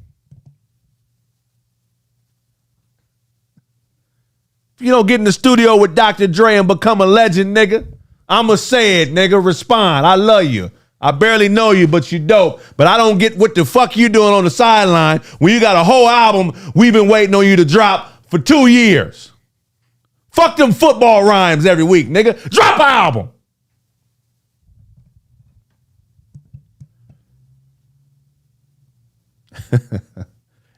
If you don't get in the studio with Dr. Dre and become a legend, nigga, I'ma say it, nigga. Respond. I love you. I barely know you, but you dope. But I don't get what the fuck you doing on the sideline when you got a whole album we've been waiting on you to drop for 2 years. Fuck them football rhymes every week, nigga. Drop an album.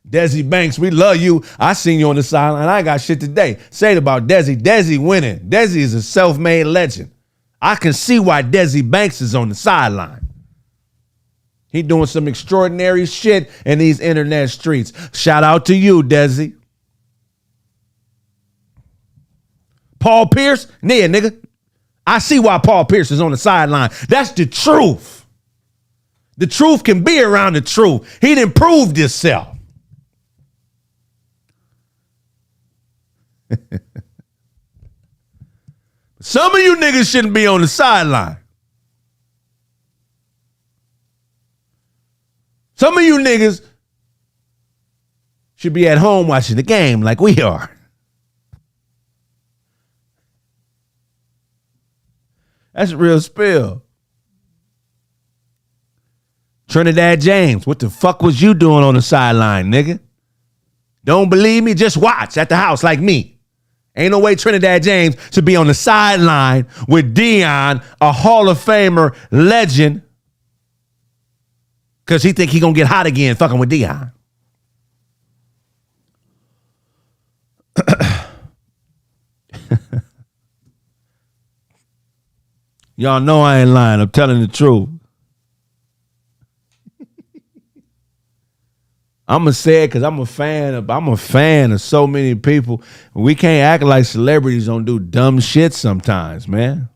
Desi Banks, we love you. I seen you on the sideline. I ain't got shit today. Say it about Desi. Desi winning. Desi is a self-made legend. I can see why Desi Banks is on the sideline. He doing some extraordinary shit in these internet streets. Shout out to you, Desi. Paul Pierce? Yeah, nigga. I see why Paul Pierce is on the sideline. That's the truth. The truth can be around the truth. He done proved himself. Some of you niggas shouldn't be on the sideline. Some of you niggas should be at home watching the game like we are. That's a real spill. Trinidad James, what the fuck was you doing on the sideline, nigga? Don't believe me? Just watch at the house like me. Ain't no way Trinidad James should be on the sideline with Dion, a Hall of Famer legend, because he think he gonna get hot again fucking with Dion. Y'all know I ain't lying. I'm telling the truth. I'm gonna say it because I'm a fan of so many people. We can't act like celebrities don't do dumb shit sometimes, man.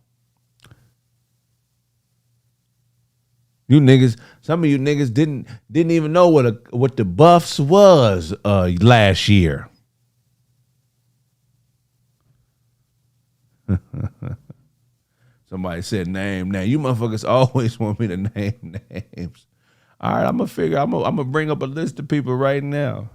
You niggas, some of you niggas didn't even know what the Buffs was last year. Somebody said name. You motherfuckers always want me to name names. All right, I'm gonna bring up a list of people right now.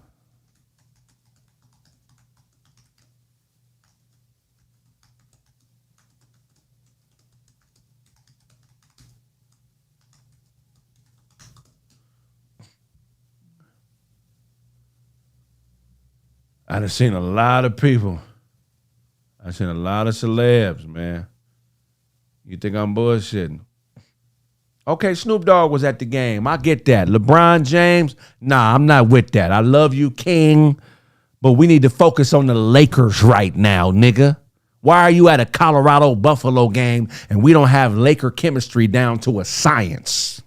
I done seen a lot of people. I seen a lot of celebs, man. You think I'm bullshitting? Okay, Snoop Dogg was at the game. I get that. LeBron James, nah, I'm not with that. I love you, King, but we need to focus on the Lakers right now, nigga. Why are you at a Colorado Buffalo game and we don't have Laker chemistry down to a science?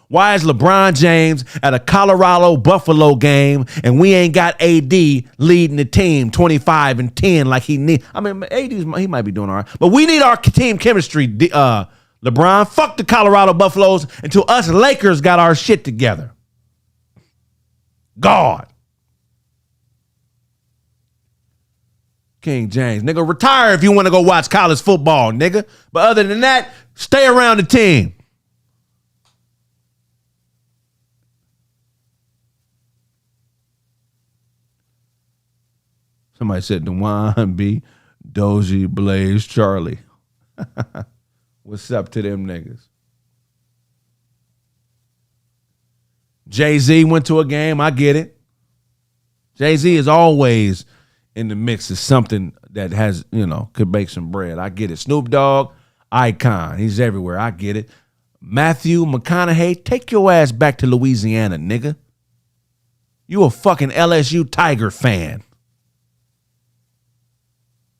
Why is LeBron James at a Colorado Buffalo game and we ain't got AD leading the team 25-10 like he need? I mean, he might be doing all right, but we need our team chemistry. LeBron, fuck the Colorado Buffaloes until us Lakers got our shit together. God. King James, nigga, retire if you want to go watch college football, nigga. But other than that, stay around the team. Somebody said Dewan B, Dozy, Blaze, Charlie. What's up to them niggas? Jay-Z went to a game. I get it. Jay-Z is always in the mix of something that has, could bake some bread. I get it. Snoop Dogg, icon. He's everywhere. I get it. Matthew McConaughey, take your ass back to Louisiana, nigga. You a fucking LSU Tiger fan.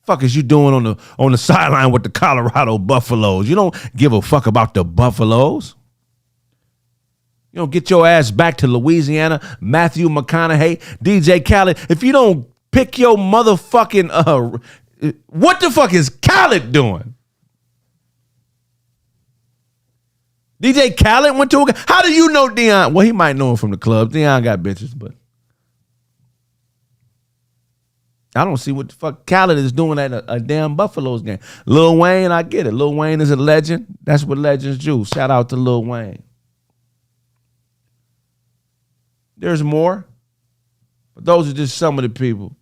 Fuck is you doing on the sideline with the Colorado Buffaloes? You don't give a fuck about the Buffaloes. You don't get your ass back to Louisiana, Matthew McConaughey, DJ Khaled. If you don't pick your motherfucking what the fuck is Khaled doing? DJ Khaled went to a. How do you know Deion? Well, he might know him from the club. Deion got bitches, but I don't see what the fuck Khaled is doing at a damn Buffaloes game. Lil Wayne, I get it. Lil Wayne is a legend. That's what legends do. Shout out to Lil Wayne. There's more, but those are just some of the people.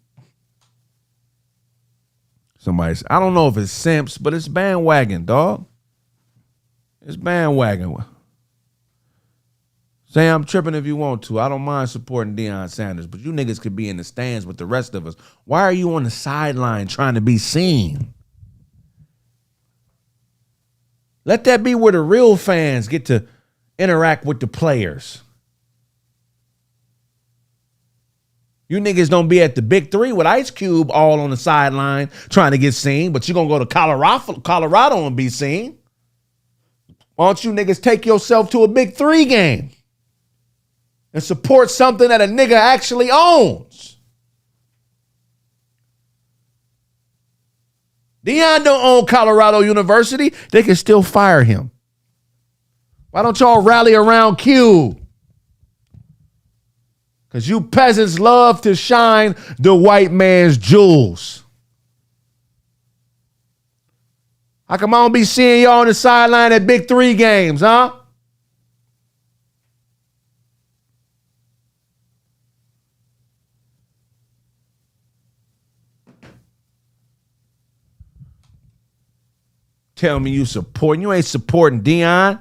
I don't know if it's simps, but it's Bandwagon, dog. It's Bandwagon. Say I'm tripping if you want to. I don't mind supporting Deion Sanders, but you niggas could be in the stands with the rest of us. Why are you on the sideline trying to be seen? Let that be where the real fans get to interact with the players. You niggas don't be at the Big Three with Ice Cube all on the sideline trying to get seen, but you're going to go to Colorado and be seen. Why don't you niggas take yourself to a Big Three game and support something that a nigga actually owns? Deion don't own Colorado University. They can still fire him. Why don't y'all rally around Cube? Because you peasants love to shine the white man's jewels. How come I don't be seeing y'all on the sideline at Big Three games, huh? Tell me you supporting. You ain't supporting Dion.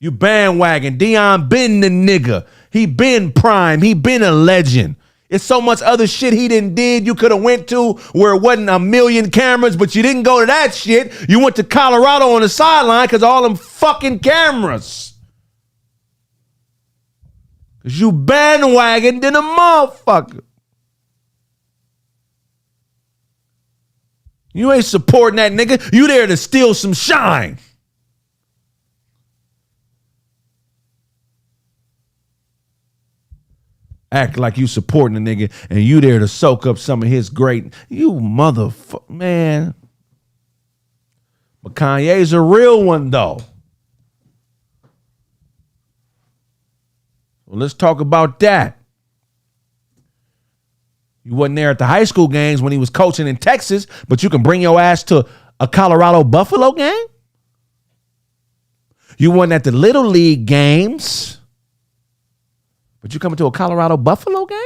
You bandwagon. Dion been the nigga. He been prime. He been a legend. It's so much other shit he done did you could have went to where it wasn't a million cameras, but you didn't go to that shit. You went to Colorado on the sideline because all them fucking cameras. Because you bandwagoned in a motherfucker. You ain't supporting that nigga. You there to steal some shine. Act like you supporting the nigga and you there to soak up some of his great. You motherfucker, man. But Kanye's a real one, though. Well, let's talk about that. You wasn't there at the high school games when he was coaching in Texas, but you can bring your ass to a Colorado Buffalo game? You wasn't at the Little League games, but you coming to a Colorado Buffalo game?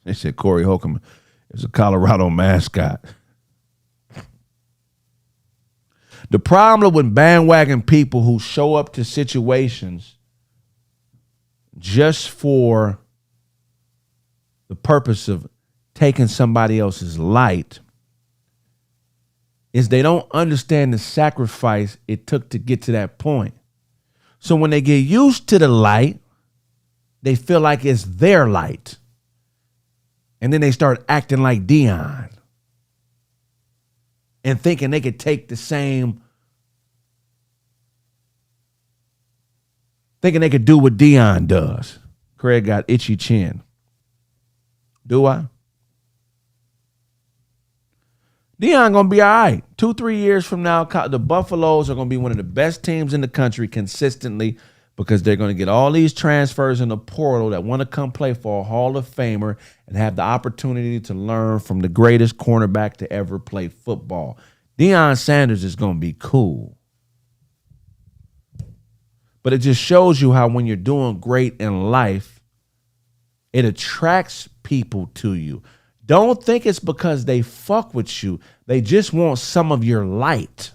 They said Corey Holcomb is a Colorado mascot. The problem with bandwagon people who show up to situations just for the purpose of taking somebody else's light is they don't understand the sacrifice it took to get to that point. So when they get used to the light, they feel like it's their light. And then they start acting like Dion and thinking they could take the same, thinking they could do what Dion does. Kraig got itchy chin. Do I? Dion gonna be all right. 2-3 years from now, the Buffaloes are gonna be one of the best teams in the country consistently because they're gonna get all these transfers in the portal that want to come play for a Hall of Famer and have the opportunity to learn from the greatest cornerback to ever play football. Deion Sanders is gonna be cool. But it just shows you how when you're doing great in life, it attracts people to you. Don't think it's because they fuck with you. They just want some of your light.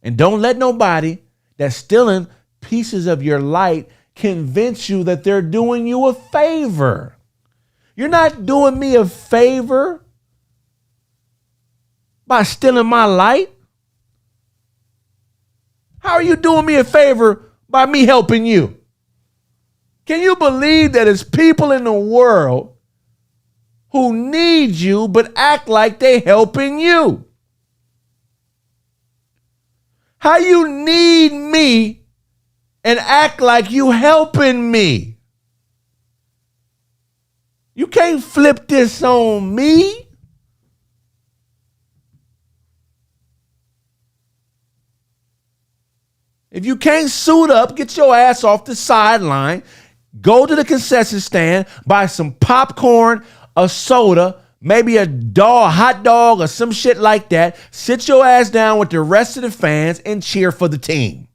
And don't let nobody that's stealing pieces of your light convince you that they're doing you a favor. You're not doing me a favor by stealing my light. How are you doing me a favor by me helping you? Can you believe that it's people in the world who need you but act like they helping you? How you need me and act like you helping me? You can't flip this on me. If you can't suit up, get your ass off the sideline. Go to the concession stand, buy some popcorn, a soda, maybe a hot dog or some shit like that. Sit your ass down with the rest of the fans and cheer for the team.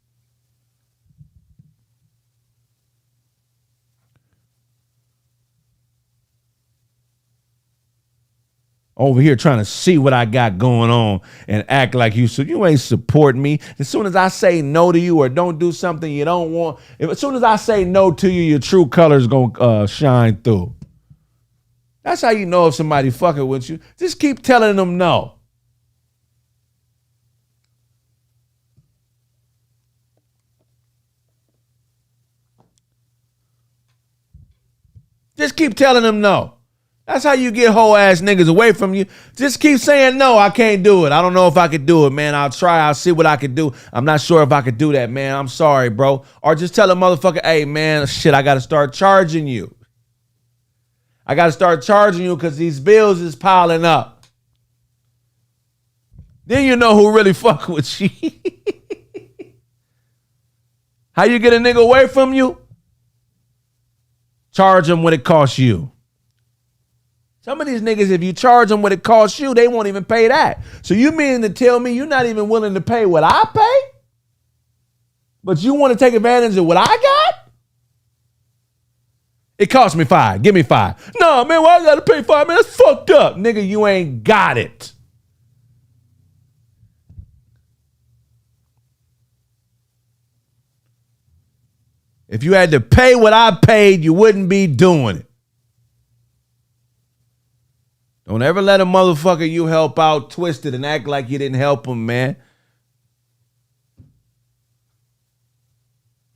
Over here trying to see what I got going on and act like you ain't supporting me. As soon as I say no to you or don't do something you don't want, as soon as I say no to you, your true colors gonna shine through. That's how you know if somebody fucking with you. Just keep telling them no. Just keep telling them no. That's how you get whole ass niggas away from you. Just keep saying, no, I can't do it. I don't know if I could do it, man. I'll try. I'll see what I could do. I'm not sure if I could do that, man. I'm sorry, bro. Or just tell a motherfucker, hey, man, shit, I got to start charging you. I got to start charging you because these bills is piling up. Then you know who really fuck with you. How you get a nigga away from you? Charge him what it costs you. Some of these niggas, if you charge them what it costs you, they won't even pay that. So you mean to tell me you're not even willing to pay what I pay? But you want to take advantage of what I got? It cost me $5. Give me $5. No, man, why I gotta pay $5? Man, that's fucked up. Nigga, you ain't got it. If you had to pay what I paid, you wouldn't be doing it. Don't ever let a motherfucker you help out twist it and act like you didn't help him, man.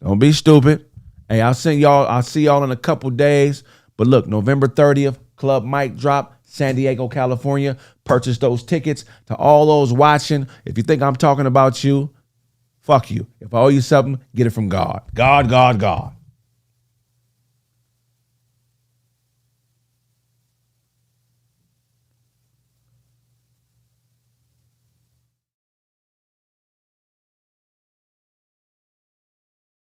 Don't be stupid. Hey, I'll see y'all in a couple days. But look, November 30th, Club Mic Drop, San Diego, California. Purchase those tickets. To all those watching, if you think I'm talking about you, fuck you. If I owe you something, get it from God. God, God, God.